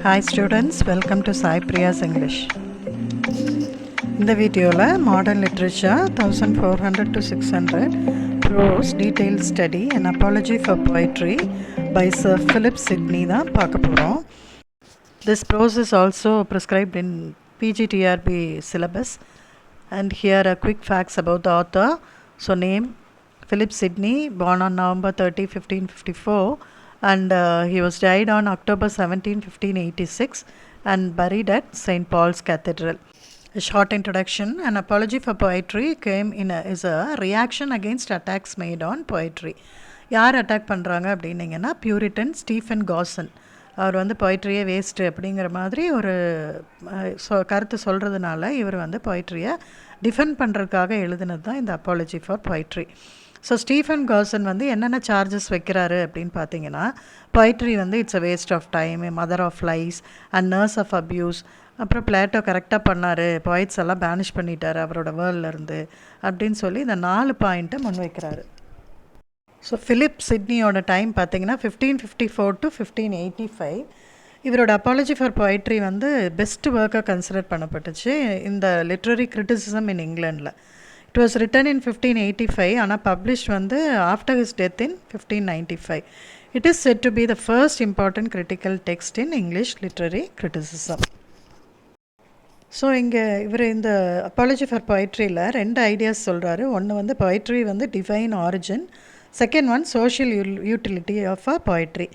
Hi students, welcome to Sai Priya's English. இந்த வீடியோவில் Modern Literature 1400 to 600 Prose Detailed Study and Apology for Poetry by Sir Philip Sidney தான் பார்க்க போகிறோம். This prose is also prescribed in PGTRB syllabus, and here are quick facts about the author. So name Philip Sidney, born on November 30, 1554, and he was died on October 17, 1586, and buried at St. Paul's Cathedral. A short introduction. An apology for poetry is a reaction against attacks made on poetry. யார் attack பண்ணுறாங்க அப்படின்னிங்கன்னா Puritan Stephen காசன். அவர் வந்து பொய்ட்ரியே waste அப்படிங்கிற மாதிரி ஒரு கருத்து சொல்கிறதுனால இவர் வந்து பொய்ட்ரியை டிஃபெண்ட் பண்ணுறதுக்காக எழுதினது தான் இந்த apology for poetry. So Stephen Gosson வந்து என்னென்ன சார்ஜஸ் வைக்கிறாரு அப்படின்னு பார்த்தீங்கன்னா, பொய்ட்ரி வந்து it's a waste of time, mother of lies and nurse of abuse, அப்புறம் பிளேட்டோ கரெக்டாக பண்ணார், பொய்ட்ஸ் எல்லாம் பேனிஷ் பண்ணிட்டார் அவரோட வேர்ல்ட்லேருந்து அப்படின்னு சொல்லி இந்த 4 பாயிண்ட்டை முன்வைக்கிறாரு. ஸோ ஃபிலிப் சிட்னியோட டைம் பார்த்திங்கன்னா 1554 to 1585. இவரோட அப்பாலஜி ஃபார் பொய்ட்ரி வந்து பெஸ்ட் ஒர்க்காக கன்சிடர் பண்ணப்பட்டுச்சு இந்த லிட்ரரி கிரிட்டிசிசம் இன் இங்கிலாண்டில். இட் வாஸ் ரிட்டன் இன் 1585, ஆனால் பப்ளிஷ் வந்து after his death in 1595. It is said to be the first important critical text in English literary criticism. So இங்கே இவர் இந்த அப்பாலஜி ஃபார் பொய்ட்ரியில் 2 ஐடியாஸ் சொல்கிறாரு. ஒன்று வந்து பொய்ட்ரி வந்து divine origin, second one social utility of a poetry.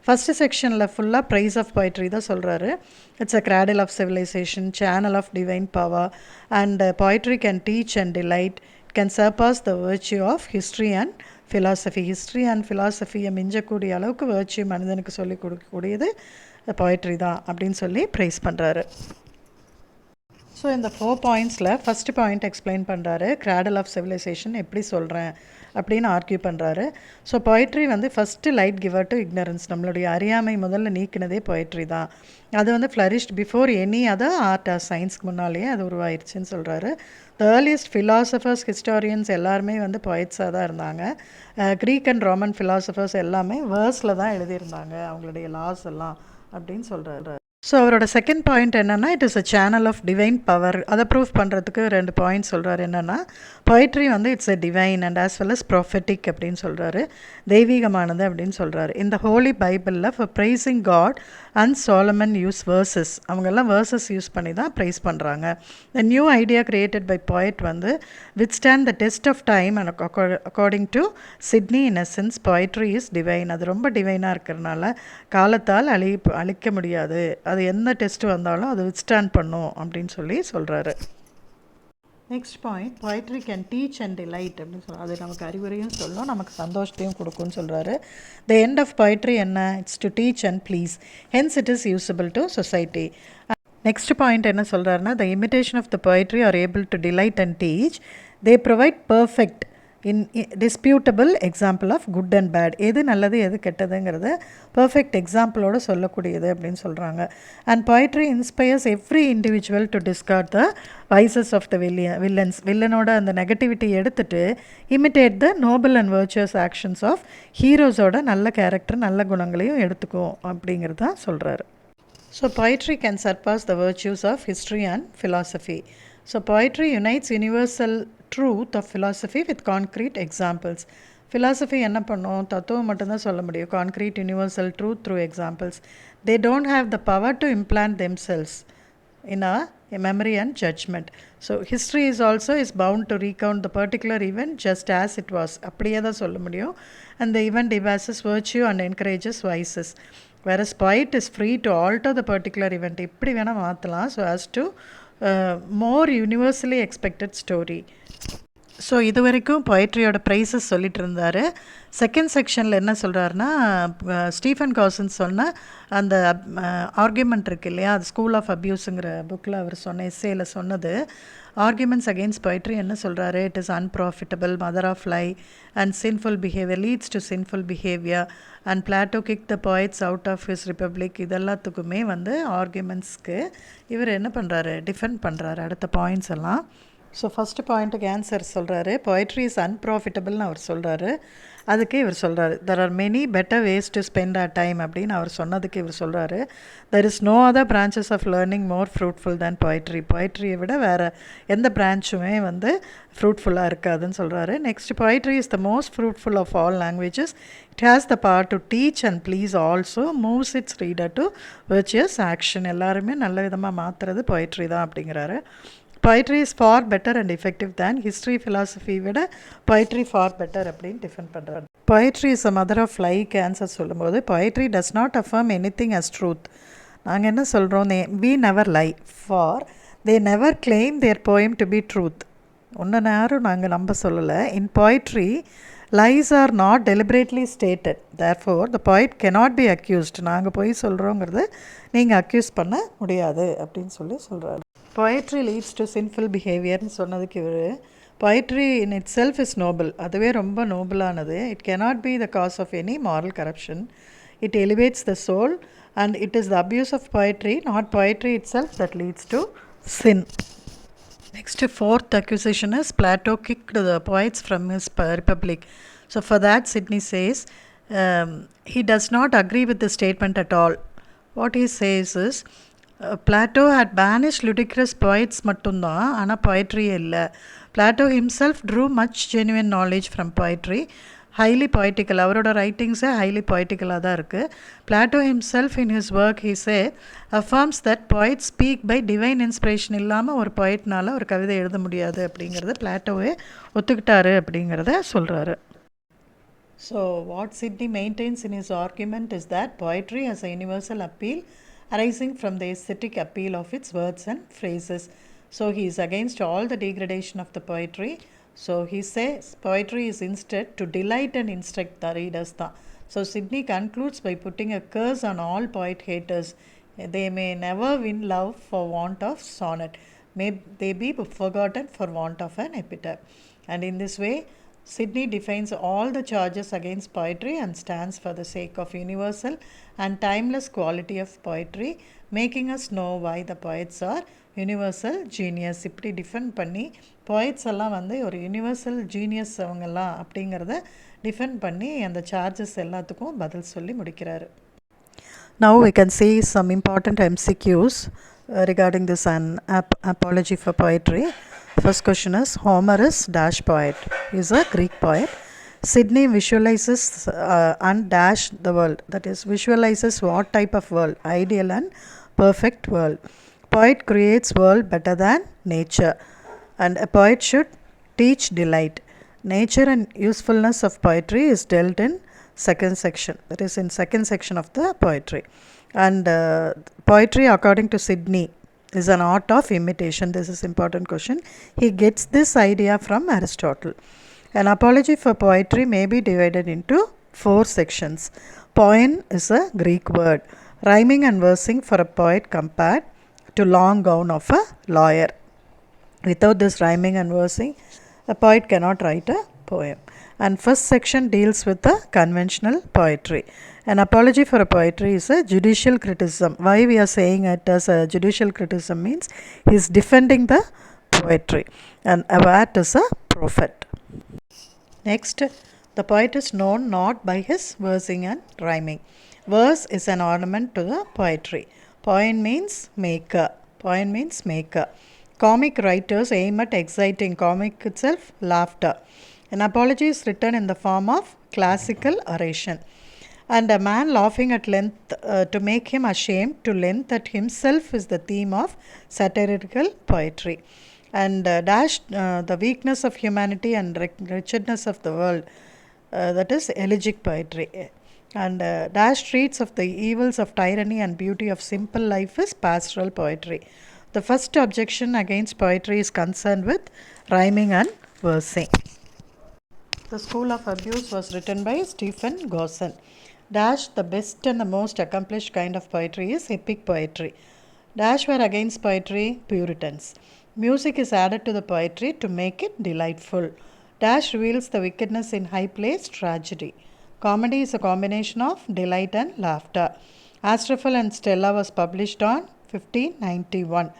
First செக்ஷனில் ஃபுல்லாக praise of poetry தான் சொல்கிறாரு. It's a cradle of civilisation, channel of divine power, and poetry can teach and delight, it can surpass the virtue of history and philosophy. History and ஃபிலாசபியை மிஞ்சக்கூடிய அளவுக்கு virtue மனிதனுக்கு சொல்லிக் கொடுக்கக்கூடியது பொய்ட்ரி தான் அப்படின்னு சொல்லி ப்ரைஸ் பண்ணுறாரு. ஸோ இந்த 4 பாயிண்ட்ஸில் ஃபஸ்ட்டு பாயிண்ட் எக்ஸ்பிளைன் பண்ணுறாரு. கிராடல் ஆஃப் சிவிலைசேஷன் எப்படி சொல்கிறேன் அப்படின்னு ஆர்கியூ பண்ணுறாரு. ஸோ பொய்ட்ரி வந்து first light giver to ignorance, நம்மளுடைய அறியாமை முதல்ல நீக்கினதே பொய்ட்ரி தான். அது வந்து flourished before any other art or சயின்ஸ்க்கு முன்னாலேயே அது உருவாயிருச்சுன்னு சொல்கிறாரு. த ஏர்லியஸ்ட் ஃபிலாசபர்ஸ், ஹிஸ்டாரியன்ஸ் எல்லாருமே வந்து பொய்ட்ஸாக தான் இருந்தாங்க. க்ரீக் அண்ட் ரோமன் ஃபிலாசபர்ஸ் எல்லாமே வேர்ஸில் தான் எழுதியிருந்தாங்க அவங்களுடைய லாஸ் எல்லாம் அப்படின்னு சொல்கிறாரு. ஸோ அவரோட செகண்ட் பாயிண்ட் என்னென்னா, it is a channel of divine power. அதை ப்ரூவ் பண்ணுறதுக்கு 2 பாயிண்ட் சொல்கிறாரு. என்னென்னா, பொய்ட்ரி வந்து it's a divine and as well as prophetic அப்படின்னு சொல்கிறாரு, தெய்வீகமானது அப்படின்னு சொல்கிறாரு. இந்த ஹோலி பைபிளில் for praising God and Solomon use verses, அவங்கெல்லாம் வேர்சஸ் யூஸ் பண்ணி தான் ப்ரைஸ் பண்ணுறாங்க. The new idea created by poet வந்து withstand the test of time and according to Sidney in essence poetry is divine. அது ரொம்ப டிவைனாக இருக்கிறதுனால காலத்தால் அழிக்க முடியாது, அது எந்த டெஸ்ட் வந்தாலும் அது வித்ஸ்டாண்ட் பண்ணும் அப்படின்னு சொல்லி சொல்கிறாரு. Next point, poetry can teach and delight அப்படின்னு சொல்கிறார். அது நமக்கு அறிவுரையும் சொல்லும், நமக்கு சந்தோஷத்தையும் கொடுக்கும்னு சொல்கிறாரு. த எண்ட் ஆஃப் பொய்ட்ரி என்ன? It's to teach and please, hence it is usable to society. Next point என்ன சொல்கிறாருன்னா, the imitation of the poetry are able to delight and teach, they provide perfect disputable example of good and bad. எது நல்லது எது கெட்டதுங்கிறத perfect எக்ஸாம்பிளோடு சொல்லக்கூடியது அப்படின்னு சொல்கிறாங்க. And poetry inspires every individual to discard the vices of the villains. வில்லனோட அந்த நெகட்டிவிட்டி எடுத்துகிட்டு imitate the noble and virtuous actions of ஹீரோஸோட நல்ல கேரக்டர், நல்ல குணங்களையும் எடுத்துக்கும் அப்படிங்கிறது தான் சொல்கிறாரு. So poetry can surpass the virtuous of history and philosophy. So poetry unites universal truth of philosophy with concrete examples. Philosophy என்ன பண்ணும்? தத்துவம் மட்டும்தான் சொல்ல முடியும். Concrete universal truth through examples. They don't have the power to implant themselves in a memory and judgment. So history is also is bound to recount the particular event just as it was. அப்படியே தான் சொல்ல முடியும். And the event devises virtue and encourages vices. Whereas poet is free to alter the particular event. இப்படி வேணால் மாற்றலாம், so as to more universally expected story. So இது வரைக்கும் பொய்ட்ரியோட prices சொல்லிட்டு இருந்தார். செகண்ட் செக்ஷனில் என்ன சொல்கிறாருன்னா, ஸ்டீஃபன் காசன் சொன்ன அந்த ஆர்கியூமெண்ட் இருக்குது இல்லையா, அது ஸ்கூல் ஆஃப் அப்யூஸுங்கிற புக்கில் அவர் சொன்ன எஸ்ஸேயில் சொன்னது. ஆர்கியூமெண்ட்ஸ் அகெயின்ஸ்ட் பொய்ட்ரி என்ன சொல்கிறாரு? It is unprofitable, mother of lie and sinful behaviour, leads to sinful behaviour, and Plato kick the poets out of his republic. இதெல்லாத்துக்குமே வந்து ஆர்கியூமெண்ட்ஸ்க்கு இவர் என்ன பண்ணுறாரு? டிஃபெண்ட் பண்ணுறாரு அடுத்த பாயிண்ட்ஸ் எல்லாம். ஸோ ஃபஸ்ட்டு பாயிண்ட்டுக்கு ஆன்சர் சொல்கிறாரு. poetry is unprofitable அவர் சொல்கிறாரு. அதுக்கு இவர் சொல்கிறாரு, there are many better ways to spend our time அப்படின்னு அவர் சொன்னதுக்கு இவர் சொல்கிறாரு, there is no other branches of learning more fruitful than poetry. poetryயை விட வேறு எந்த பிரான்ச்சுமே வந்து ஃப்ரூட்ஃபுல்லாக இருக்காதுன்னு சொல்கிறாரு. Next, poetry is the most fruitful of all languages. It has the power to teach and please also, moves its reader to virtuous action. எல்லாருமே நல்ல விதமாக மாற்றுறது poetry தான் அப்படிங்கிறாரு. poetry is far better and effective than history, philosophy விட poetry far better அப்படின்னு define பண்ணுறாரு. poetry is a mother of lie answer சொல்லும்போது, poetry does not affirm anything as truth. நாங்கள் என்ன சொல்கிறோம், we never lie, for they never claim their poem to be truth. ஒன்று நேரம் நாங்கள் நம்ப சொல்லலை. in poetry, lies are not deliberately stated. therefore the poet cannot be accused. நாங்கள் போய் சொல்கிறோங்கிறது நீங்கள் அக்யூஸ் பண்ண முடியாது அப்படின்னு சொல்கிறாரு. poetry leads to sinful behaviorன்னு சொன்னதுக்கு இவர், poetry in itself is noble. அதுவே ரொம்ப நோபலானது. it cannot be the cause of any moral corruption. it elevates the soul and it is the abuse of poetry, not poetry itself, that leads to sin. Next, fourth accusation is Plato kicked the poets from his republic. So for that, Sidney says he does not agree with the statement at all. What he says is, Plato had banished ludicrous poets மட்டும்தான், ஆனால் poetry இல்லை. Plato himself drew much genuine knowledge from poetry. highly poetical, அவரோட ரைட்டிங்ஸே highly poeticalaக தான் இருக்குது. Plato himself in his work, he say, affirms that poets speak by divine inspiration. இல்லாமல் ஒரு poetனால ஒரு கவிதை எழுத முடியாது அப்படிங்கிறத பிளாட்டோவே ஒத்துக்கிட்டாரு அப்படிங்கிறத சொல்கிறாரு. So what Sidney maintains in his argument is that poetry has a universal appeal arising from the aesthetic appeal of its words and phrases. So he is against all the degradation of the poetry. So he says poetry is instead to delight and instruct the readers. So Sidney concludes by putting a curse on all poet haters. They may never win love for want of sonnet. May they be forgotten for want of an epitaph. And in this way, Sidney defines all the charges against poetry and stands for the sake of universal and timeless quality of poetry, making us know why the poets are universal genius. இப்படி define பண்ணி poets எல்லாம் வந்து ஒரு universal genius அவங்கெல்லாம் அப்படிங்கிறத define பண்ணி அந்த charges எல்லாத்துக்கும் பதில் சொல்லி முடிக்கிறாரு. Now we can see some important MCQs regarding this apology for poetry. First question is, Homer is dash poet. He is a Greek poet. Sidney visualizes and dash the world. That is, visualizes what type of world? Ideal and perfect world. Poet creates world better than nature. And a poet should teach delight. Nature and usefulness of poetry is dealt in second section. That is in second section of the poetry. And poetry, according to Sidney, is an art of imitation. This is important question. He gets this idea from Aristotle. An apology for poetry may be divided into 4 sections. Poem is a Greek word, rhyming and versing for a poet compared to long gown of a lawyer. Without this rhyming and versing, a poet cannot write a poem. And first section deals with the conventional poetry. An apology for a poetry is a judicial criticism. Why we are saying it as a judicial criticism means he is defending the poetry. And a poet is a prophet. Next, the poet is known not by his versing and rhyming. Verse is an ornament to the poetry. Poem means maker. Poem means maker. Comic writers aim at exciting. Comic itself, laughter. An apology is written in the form of classical oration. And a man laughing at length to make him ashamed to length at himself is the theme of satirical poetry. And the weakness of humanity and wretchedness of the world, that is elegiac poetry. And dash treats of the evils of tyranny and beauty of simple life is pastoral poetry. The first objection against poetry is concerned with rhyming and versing. The School of Abuse was written by Stephen Gosson. Dash, the best and the most accomplished kind of poetry is epic poetry. Dash were against poetry, Puritans. Music is added to the poetry to make it delightful. Dash reveals the wickedness in high placed tragedy. Comedy is a combination of delight and laughter. Astrophel and Stella was published on 1591.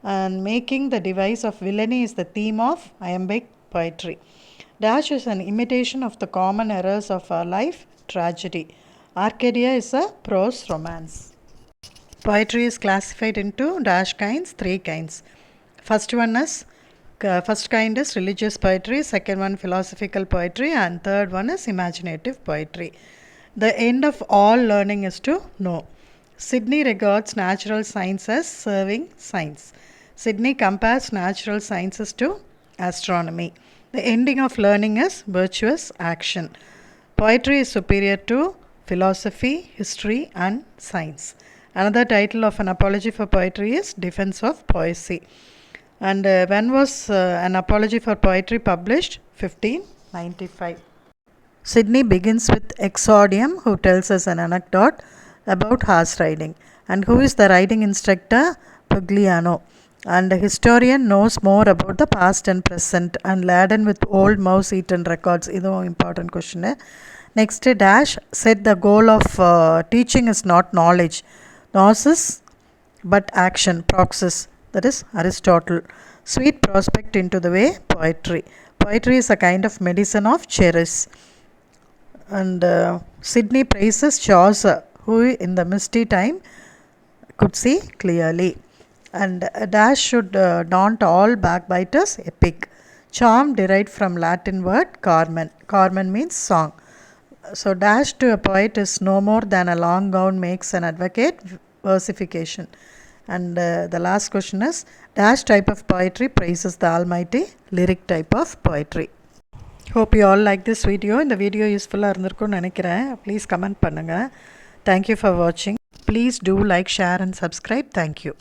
and making the device of villainy is the theme of iambic poetry. Dash is an imitation of the common errors of our life, tragedy. Arcadia is a prose romance. Poetry is classified into dash kinds, three kinds. First kind is religious poetry, second one philosophical poetry, and third one is imaginative poetry. The end of all learning is to know. Sidney regards natural science as serving science. Sidney compares natural sciences to astronomy. The ending of learning is virtuous action. Poetry is superior to philosophy, history, and science. Another title of an apology for poetry is Defense of Poesy. And when was an apology for poetry published? 1595. Sidney begins with exordium, who tells us an anecdote about horse riding. And who is the riding instructor? Pugliano. And the historian knows more about the past and present and laden with old mouse-eaten records. This is an important question. Next, Dash said the goal of teaching is not knowledge, gnosis, but action, praxis. That is Aristotle. Sweet prospect into the way, poetry. Poetry is a kind of medicine of cherish. And Sidney praises Chaucer, who in the misty time could see clearly. And Dash should daunt all backbiters, epic. Charm derived from Latin word carmen. Carmen means song. So Dash to a poet is no more than a long gown makes an advocate, versification. And the last question is, Dash type of poetry praises the Almighty, lyric type of poetry. Hope you all like this video. இந்த video யூஸ்ஃபுல்லாக இருந்திருக்கும்னு நினைக்கிறேன். Please comment பண்ணுங்கள். Thank you for watching. Please do like, share and subscribe. Thank you.